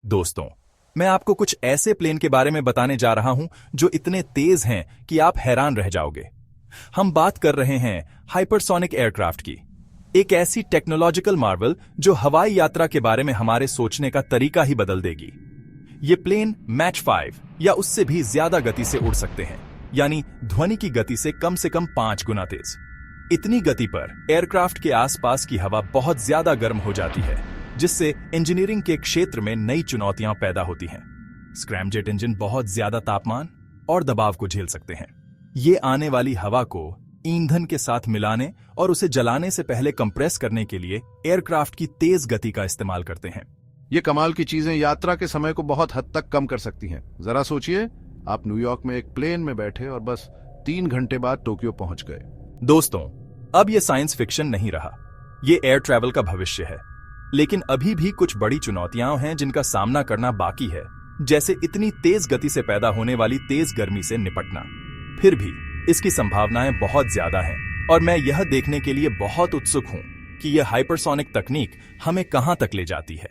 दोस्तों, मैं आपको कुछ ऐसे प्लेन के बारे में बताने जा रहा हूं जो इतने तेज हैं कि आप हैरान रह जाओगे। हम बात कर रहे हैं हाइपरसोनिक एयरक्राफ्ट की, एक ऐसी टेक्नोलॉजिकल मार्वल जो हवाई यात्रा के बारे में हमारे सोचने का तरीका ही बदल देगी। ये प्लेन मैच 5 या उससे भी ज्यादा गति से उड़ सकते हैं, यानी ध्वनि की गति से कम 5 गुना तेज। इतनी गति पर एयरक्राफ्ट के आसपास की हवा बहुत ज्यादा गर्म हो जाती है, जिससे इंजीनियरिंग के क्षेत्र में नई चुनौतियां पैदा होती हैं। स्क्रैमजेट इंजन बहुत ज्यादा तापमान और दबाव को झेल सकते हैं। ये आने वाली हवा को ईंधन के साथ मिलाने और उसे जलाने से पहले कंप्रेस करने के लिए एयरक्राफ्ट की तेज गति का इस्तेमाल करते हैं। ये कमाल की चीजें यात्रा के समय को बहुत हद तक कम कर सकती हैं। जरा सोचिए, आप न्यूयॉर्क में एक प्लेन में बैठे और बस 3 घंटे बाद टोक्यो पहुंच गए। दोस्तों, अब ये साइंस फिक्शन नहीं रहा, ये एयर ट्रैवल का भविष्य है। लेकिन अभी भी कुछ बड़ी चुनौतियां हैं जिनका सामना करना बाकी है, जैसे इतनी तेज गति से पैदा होने वाली तेज गर्मी से निपटना। फिर भी इसकी संभावनाएं बहुत ज्यादा हैं और मैं यह देखने के लिए बहुत उत्सुक हूं कि यह हाइपरसोनिक तकनीक हमें कहां तक ले जाती है।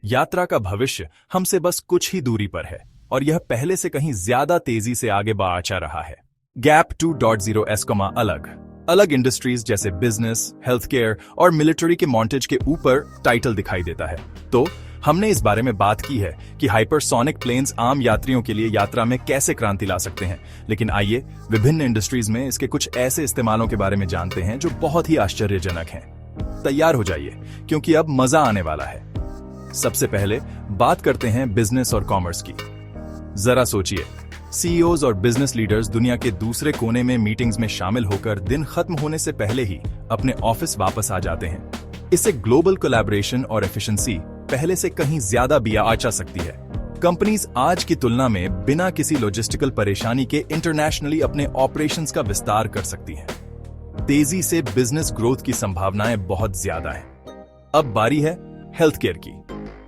यात्रा का भविष्य हमसे बस कुछ ही दूरी पर है और यह पहले से कहीं ज्यादा तेजी से आगे बढ़ रहा है। गैप 2.0 अलग इंडस्ट्रीज जैसे बिजनेस, हेल्थ केयर और मिलिट्री के मॉन्टेज के ऊपर टाइटल दिखाई देता है। तो हमने इस बारे में बात की है कि हाइपरसोनिक प्लेन्स आम यात्रियों के लिए यात्रा में कैसे क्रांति ला सकते हैं। लेकिन आइए विभिन्न इंडस्ट्रीज में इसके कुछ ऐसे इस्तेमालों के बारे में जानते हैं जो बहुत ही आश्चर्यजनक हैं। तैयार हो जाइए, क्योंकि अब मजा आने वाला है। सबसे पहले बात करते हैं बिजनेस और कॉमर्स की। जरा सोचिए, सीईओज और बिजनेस लीडर्स दुनिया के दूसरे कोने में मीटिंग्स में शामिल होकर दिन खत्म होने से पहले ही अपने ऑफिस वापस आ जाते हैं। इससे ग्लोबल कोलैबोरेशन और एफिशिएंसी पहले से कहीं ज्यादा आ जा सकती है। कंपनीज आज की तुलना में बिना किसी लॉजिस्टिकल परेशानी के इंटरनेशनली अपने ऑपरेशंस का विस्तार कर सकती हैं। तेजी से बिजनेस ग्रोथ की संभावनाएं बहुत ज्यादा है। अब बारी है हेल्थ केयर की।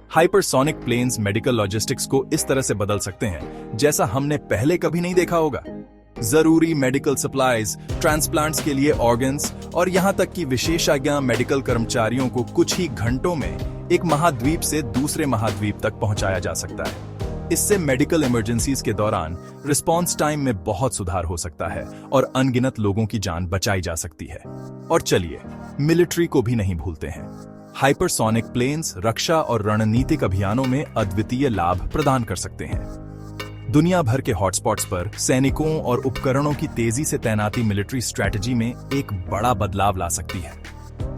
हाइपरसोनिक प्लेन्स मेडिकल लॉजिस्टिक्स को इस तरह से बदल सकते हैं जैसा हमने पहले कभी नहीं देखा होगा। जरूरी मेडिकल सप्लाईज, ट्रांसप्लांट्स के लिए ऑर्गन्स और यहां तक कि विशेषज्ञ मेडिकल कर्मचारियों को कुछ ही घंटों में एक महाद्वीप से दूसरे महाद्वीप तक पहुंचाया जा सकता है। इससे मेडिकल इमरजेंसीज के दौरान रिस्पॉन्स टाइम में बहुत सुधार हो सकता है और अनगिनत लोगों की जान बचाई जा सकती है। और चलिए मिलिट्री को भी नहीं भूलते हैं। हाइपरसोनिक प्लेन्स रक्षा और रणनीतिक अभियानों में अद्वितीय लाभ प्रदान कर सकते हैं। दुनिया भर के हॉटस्पॉट्स पर सैनिकों और उपकरणों की तेजी से तैनाती मिलिट्री स्ट्रैटेजी में एक बड़ा बदलाव ला सकती है।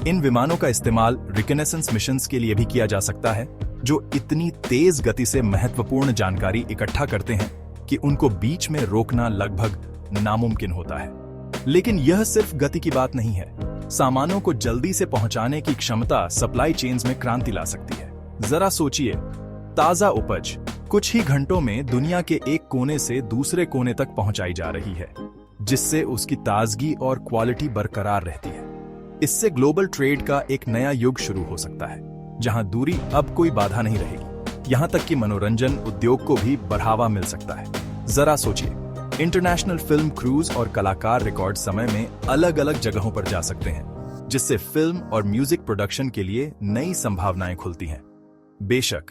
इन विमानों का इस्तेमाल रिकनेसेंस मिशंस के लिए भी किया जा सकता है, जो इतनी तेज गति से महत्वपूर्ण जानकारी इकट्ठा करते हैं कि उनको बीच में रोकना लगभग नामुमकिन होता है। लेकिन यह सिर्फ गति की बात नहीं है। सामानों को जल्दी से पहुंचाने की क्षमता सप्लाई चेन्स में क्रांति ला सकती है। जरा सोचिए, ताजा उपज कुछ ही घंटों में दुनिया के एक कोने से दूसरे कोने तक पहुंचाई जा रही है, जिससे उसकी ताजगी और क्वालिटी बरकरार रहती है। इससे ग्लोबल ट्रेड का एक नया युग शुरू हो सकता है, जहां दूरी अब कोई बाधा नहीं रहेगी। यहां तक कि मनोरंजन उद्योग को भी बढ़ावा मिल सकता है। जरा सोचिए, इंटरनेशनल फिल्म क्रूज और कलाकार रिकॉर्ड समय में अलग अलग जगहों पर जा सकते हैं, जिससे फिल्म और म्यूजिक प्रोडक्शन के लिए नई संभावनाएं खुलती हैं। बेशक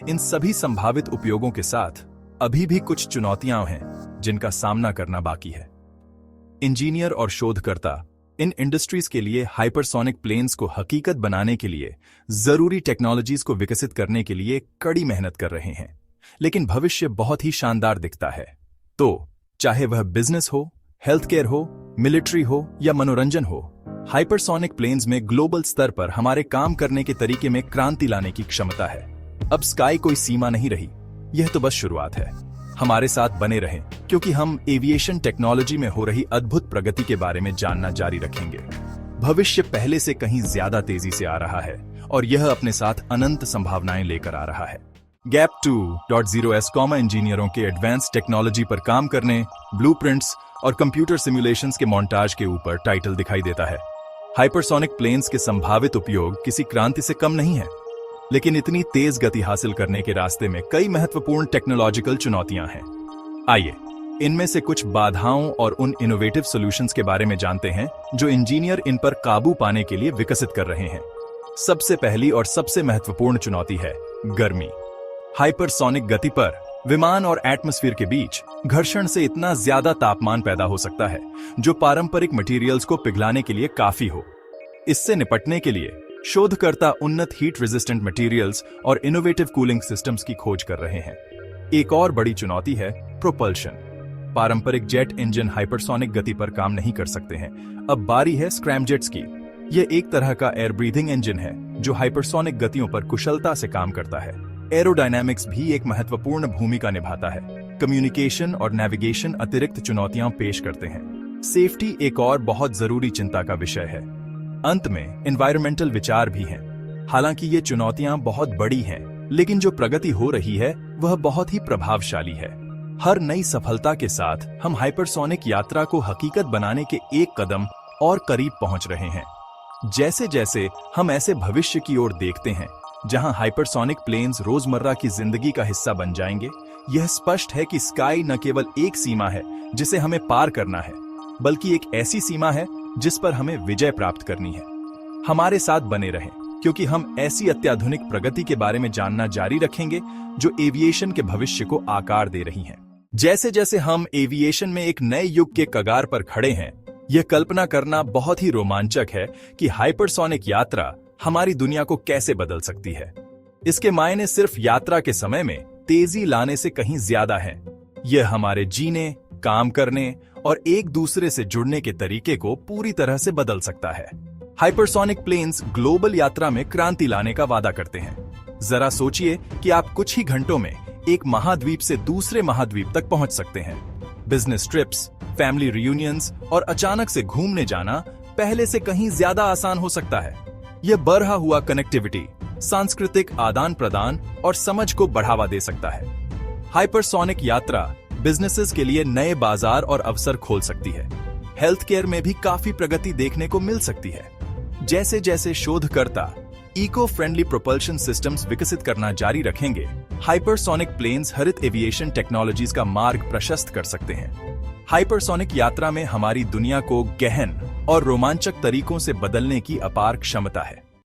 इन सभी संभावित उपयोगों के साथ अभी भी कुछ चुनौतियां हैं जिनका सामना करना बाकी है। इंजीनियर और शोधकर्ता इन इंडस्ट्रीज के लिए हाइपरसोनिक प्लेन्स को हकीकत बनाने के लिए जरूरी टेक्नोलॉजीज को विकसित करने के लिए कड़ी मेहनत कर रहे हैं। लेकिन भविष्य बहुत ही शानदार दिखता है। तो चाहे वह बिजनेस हो, हेल्थ केयर हो, मिलिट्री हो या मनोरंजन हो, हाइपरसोनिक प्लेन्स में ग्लोबल स्तर पर हमारे काम करने के तरीके में क्रांति लाने की क्षमता है। अब स्काई कोई सीमा नहीं रही, यह तो बस शुरुआत है। हमारे साथ बने रहें, क्योंकि हम एविएशन टेक्नोलॉजी में हो रही अद्भुत प्रगति के बारे में जानना जारी रखेंगे। भविष्य पहले से कहीं ज्यादा तेजी से आ रहा है और यह अपने साथ अनंत संभावनाएं लेकर आ रहा है। गैप 2.0 इंजीनियरों के एडवांस टेक्नोलॉजी पर काम करने, ब्लूप्रिंट्स और कंप्यूटर सिमुलेशंस के मोन्टाज के ऊपर टाइटल दिखाई देता है। हाइपरसोनिक प्लेन्स के संभावित उपयोग किसी क्रांति से कम नहीं है, लेकिन इतनी तेज गति हासिल करने के रास्ते में कई महत्वपूर्ण टेक्नोलॉजिकल चुनौतियां हैं। आइए इनमें से कुछ बाधाओं और उन इनोवेटिव सॉल्यूशंस के बारे में जानते हैं जो इंजीनियर इन पर काबू पाने के लिए विकसित कर रहे हैं। सबसे पहली और सबसे महत्वपूर्ण चुनौती है गर्मी। हाइपरसोनिक गति पर विमान और एटमॉस्फेयर के बीच घर्षण से इतना ज्यादा तापमान पैदा हो सकता है जो पारंपरिक मटेरियल्स को पिघलाने के लिए काफी हो। इससे निपटने के लिए शोधकर्ता उन्नत हीट रेजिस्टेंट मटेरियल्स और इनोवेटिव कूलिंग सिस्टम्स की खोज कर रहे हैं। एक और बड़ी चुनौती है प्रोपल्शन। पारंपरिक जेट इंजन हाइपरसोनिक गति पर काम नहीं कर सकते हैं। अब बारी है स्क्रैमजेट्स की। यह एक तरह का एयर ब्रीथिंग इंजन है जो हाइपरसोनिक गतियों पर कुशलता से काम करता है। एरोडायनामिक्स भी एक महत्वपूर्ण भूमिका निभाता है। कम्युनिकेशन और नेविगेशन अतिरिक्त चुनौतियां पेश करते हैं। सेफ्टी एक और बहुत जरूरी चिंता का विषय है। अंत में एनवायरमेंटल विचार भी हैं। हालांकि ये चुनौतियां बहुत बड़ी हैं, लेकिन जो प्रगति हो रही है वह बहुत ही प्रभावशाली है। हर नई सफलता के साथ हम हाइपरसोनिक यात्रा को हकीकत बनाने के एक कदम और करीब पहुंच रहे हैं। जैसे जैसे हम ऐसे भविष्य की ओर देखते हैं जहां हाइपरसोनिक प्लेन्स रोजमर्रा की जिंदगी का हिस्सा बन जाएंगे, यह स्पष्ट है कि स्काई न केवल एक सीमा है जिसे हमें पार करना है, बल्कि एक ऐसी सीमा है जिस पर हमें विजय प्राप्त करनी है। हमारे साथ बने रहें, क्योंकि हम ऐसी अत्याधुनिक प्रगति के बारे में जानना जारी रखेंगे जो एविएशन के भविष्य को आकार दे रही हैं। जैसे जैसे हम एविएशन में एक नए युग के कगार पर खड़े हैं, यह कल्पना करना बहुत ही रोमांचक है कि हाइपरसोनिक यात्रा हमारी दुनिया को कैसे बदल सकती है। इसके मायने सिर्फ यात्रा के समय में तेजी लाने से कहीं ज्यादा है। यह हमारे जीने, काम करने और एक दूसरे से जुड़ने के तरीके को पूरी तरह से बदल सकता है। हाइपरसोनिक प्लेन्स ग्लोबल यात्रा में क्रांति लाने का वादा करते हैं। जरा सोचिए कि आप कुछ ही घंटों में एक महाद्वीप से दूसरे महाद्वीप तक पहुंच सकते हैं। बिजनेस ट्रिप्स, फैमिली रियूनियंस और अचानक से घूमने जाना पहले से कहीं ज्यादा आसान हो सकता है। यह बढ़ा हुआ कनेक्टिविटी, सांस्कृतिक आदान प्रदान और समझ को बढ़ावा दे सकता है। हाइपरसोनिक यात्रा बिजनेसेस के लिए नए बाजार और अवसर खोल सकती है। हेल्थ केयर में भी काफी प्रगति देखने को मिल सकती है। जैसे जैसे शोधकर्ता इको फ्रेंडली प्रोपल्शन सिस्टम्स विकसित करना जारी रखेंगे, हाइपरसोनिक प्लेन्स हरित एविएशन टेक्नोलॉजीज का मार्ग प्रशस्त कर सकते हैं। हाइपरसोनिक यात्रा में हमारी दुनिया को गहन और रोमांचक तरीकों से बदलने की अपार क्षमता है।